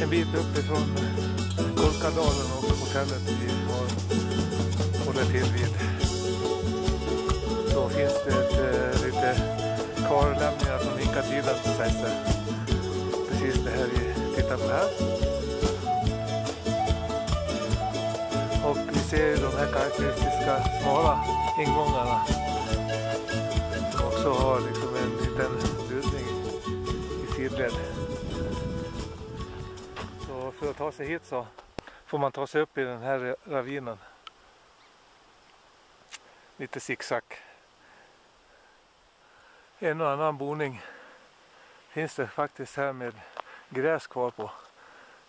En bit uppifrån Kolkadalen och hotellet vi håller till vid. Så finns det lite kvarlämningar som hinkar tiden, sägs det. Precis det här vi tittar på här. Och vi ser ju de här karaktäristiska smala ingångarna som också har liksom en liten bildning i sidled. Så för att ta sig hit så får man ta sig upp i den här ravinen. Lite zigzag. En och annan boning finns det faktiskt här med gräs kvar på.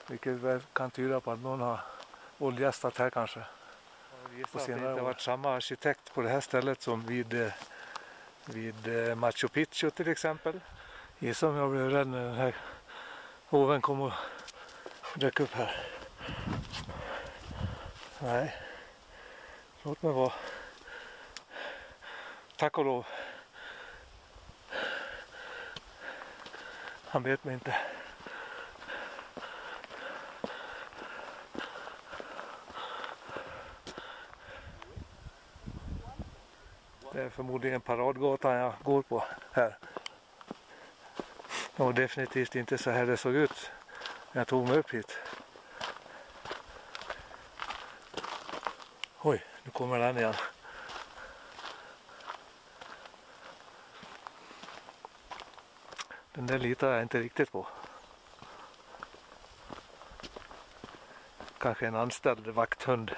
Vilket väl kan tyda på att någon har oljästat här kanske. Och senare har det inte varit samma arkitekt på det här stället som vid Machu Picchu till exempel. Gissar om jag blev rädd när den här hoven kom och dök upp här. Nej, låt mig vara. Tack och lov. Han vet mig inte. Det är förmodligen paradgatan jag går på här. Och definitivt inte så här det såg ut när jag tog mig upp hit. Oj, nu kommer den igen. Den där litar jag inte riktigt på. Kanske en anställd vakthund.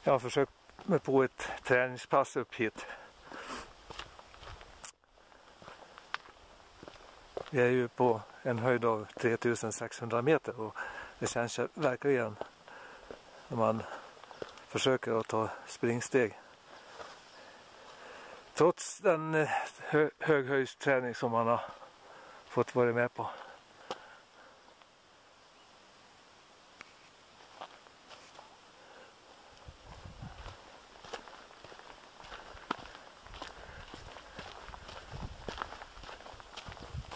Jag har försökt mig på ett träningspass upp hit. Vi är ju på en höjd av 3600 meter och det känns verkligen när man försöker att ta springsteg. Trots den höghöjdsträning som man har fått vara med på.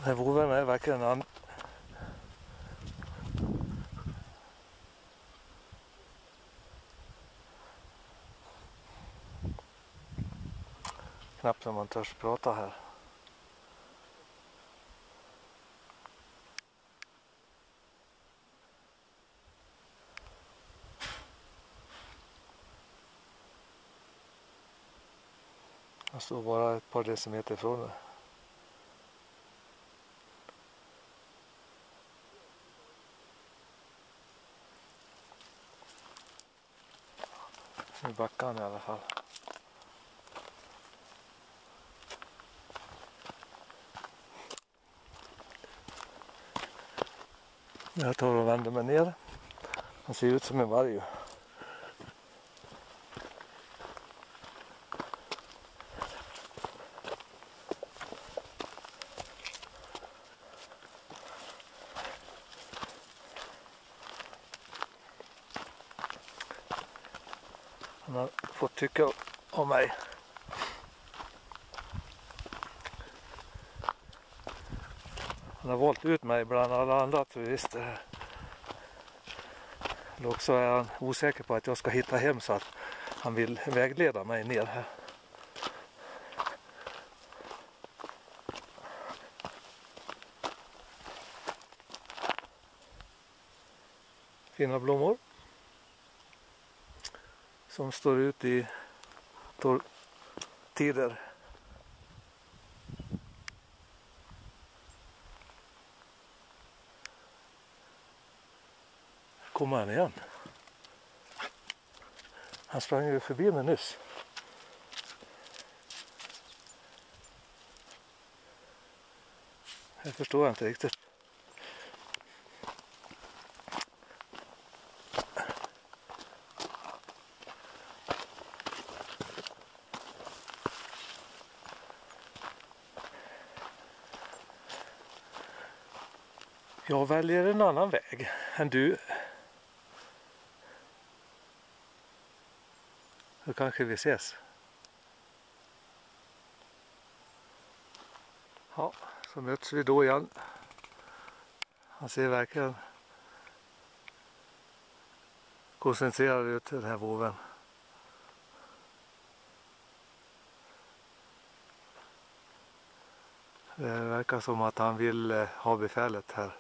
Den här vågen är verkligen knappt när man törs prata här. Jag står bara ett par decimeter ifrån det. Nu backar han i alla fall. Jag tar och vänder mig ner. Han ser ut som en varg. Han har fått tycka om mig. Han har valt ut mig bland alla andra turister här. Eller också är han osäker på att jag ska hitta hem så att han vill vägleda mig ner här. Fina blommor. Som står ut i tider. Kommer han igen? Han sprang ju förbi mig nyss. Jag förstår inte riktigt. Jag väljer en annan väg än du. Då kanske vi ses. Ja, så möts vi då igen. Han ser verkligen koncentrerad ut, den här våven. Det verkar som att han vill ha befälet här.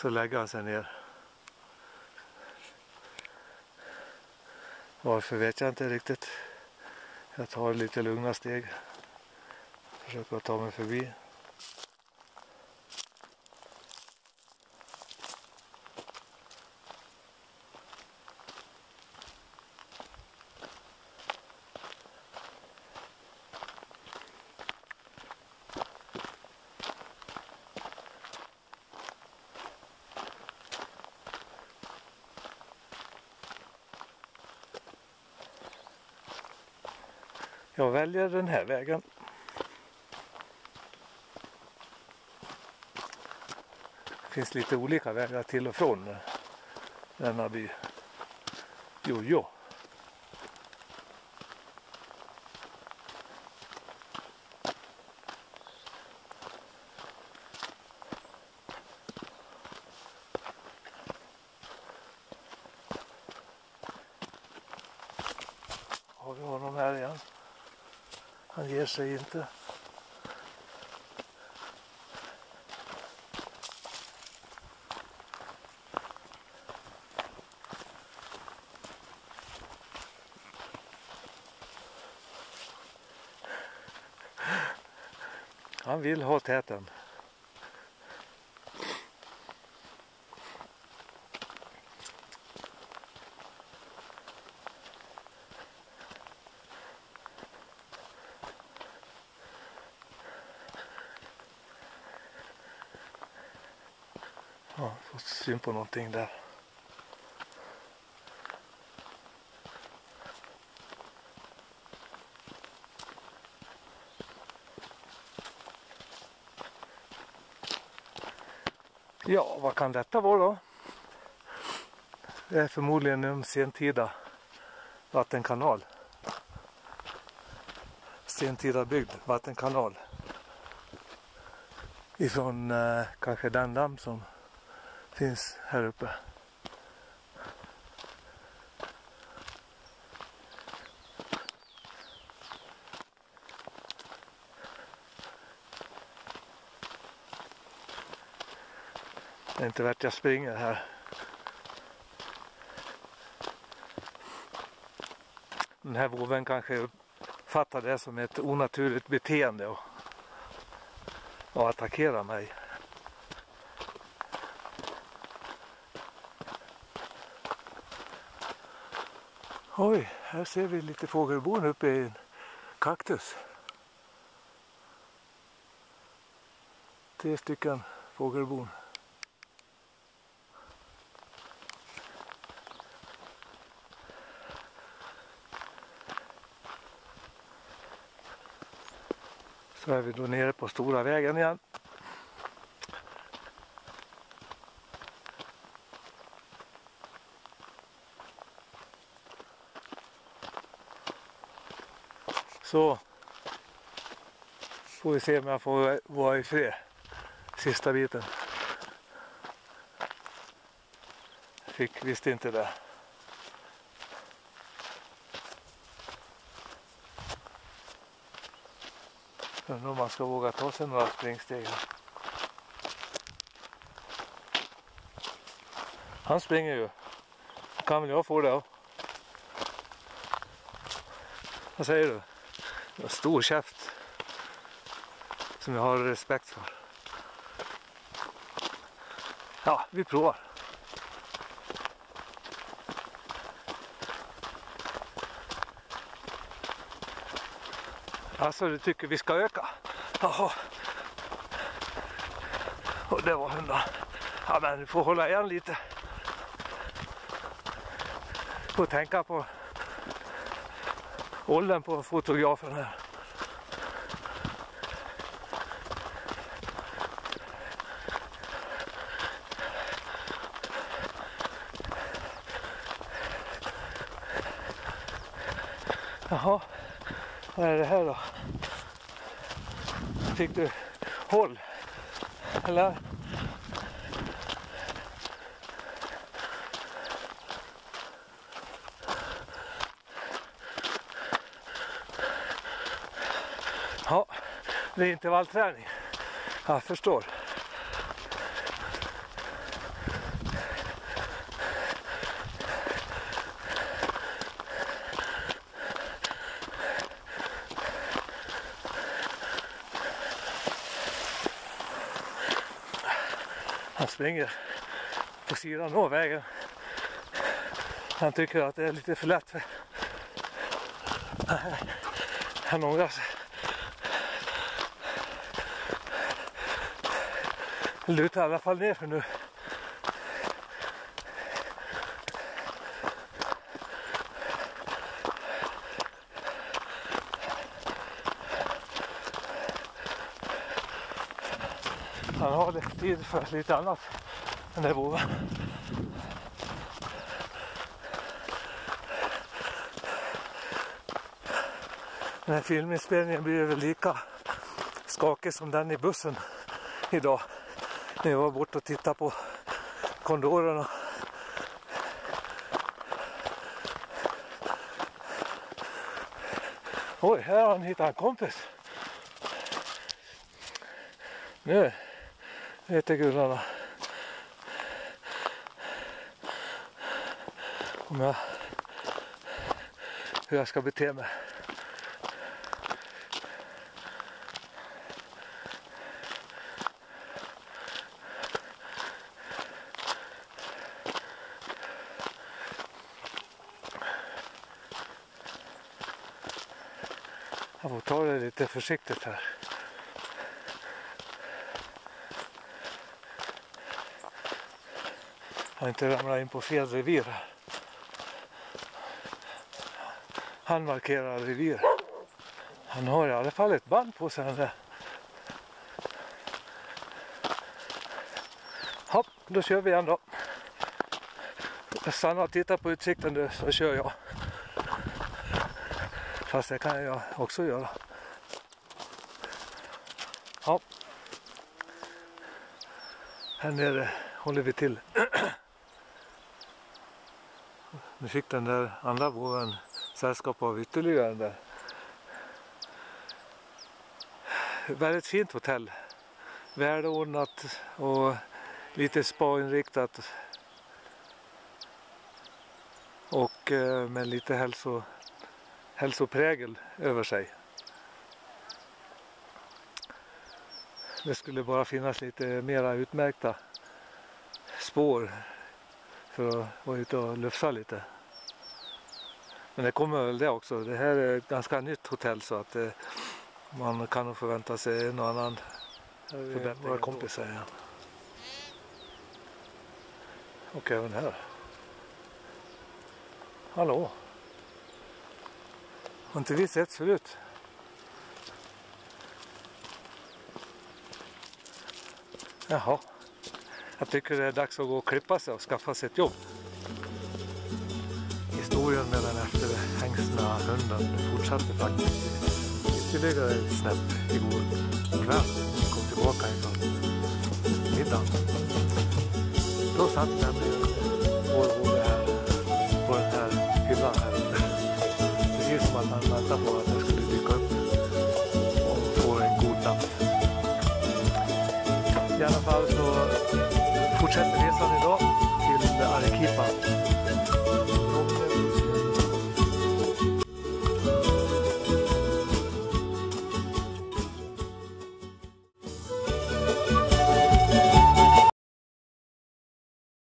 Så lägger han sig ner. Varför vet jag inte riktigt. Jag tar lite lugna steg. Försöker ta mig förbi. Jag väljer den här vägen. Det finns lite olika vägar till och från denna by. Jojo. Har vi honom här igen? Han ger sig inte. Han vill ha täten. Ja, fått syn på någonting där. Ja, vad kan detta vara då? Det är förmodligen en sentida vattenkanal. Sentida byggd vattenkanal. Ifrån kanske den damm som finns här uppe. Det är inte värt jag springer här. Den här våven kanske fattar det som ett onaturligt beteende och attackerar mig. Oj, här ser vi lite fågelbon uppe i en kaktus. 3 stycken fågelbon. Så är vi då nere på stora vägen igen. Så får vi se om jag får vara i fred sista biten. Visste inte det. Undrar om man ska våga ta sig några springsteg. Han springer ju. Kan väl jag få det? Vad säger du? Det är stor käft. Som jag har respekt för. Ja, vi provar. Alltså, du tycker vi ska öka? Jaha. Och det var 100. Ja, men du får hålla igen lite. Får tänka på åldern på fotografen här. Jaha, vad är det här då? Fick du håll? Eller? Ja, det är intervallträning. Jag förstår. Han springer på sidan av vägen. Han tycker att det är lite för lätt för... Han ångrar sig. Lutar i alla fall ner för nu. Han har lite tid för lite annat än det vore. Den här filminspelningen blir väl lika skakig som den i bussen idag. När jag var bort och tittade på kondorerna. Oj, här har han hittat en kompis. Nu vet jag gudarna. Hur jag ska bete mig. Jag får ta det lite försiktigt här. Jag har inte ramlat in på fel revir här. Han markerar revir. Han har i alla fall ett band på sig där. Hopp, då kör vi igen då. Jag stannar och tittar på utsikten nu så kör jag. Fast det kan jag också göra. Ja. Här nere håller vi till. Nu fick den där andra vågen sällskap av ytterligare där. Väldigt fint hotell. Välordnat och lite spa-inriktat. Och med lite hälsoprägel över sig. Det skulle bara finnas lite mera utmärkta spår för att vara ute och lufsa lite. Men det kommer väl det också. Det här är ett ganska nytt hotell så att man kan nog förvänta sig en och annan förbättring. Våra kompisar igen. Och även här. Hallå. Har inte vi sett förut? Jaha. Jag tycker det är dags att gå och klippa sig och skaffa sig ett jobb. Historien med den efterhängsna hunden fortsatte faktiskt ytterligare ett snäpp igår kväll. Vi kom tillbaka ifrån middagen. Då satt nämligen vår hund här på den här hyllan här. Precis som att han väntade på att jag skulle dyka upp och få en god natt. I alla fall så fortsätter resan idag till Arequipa.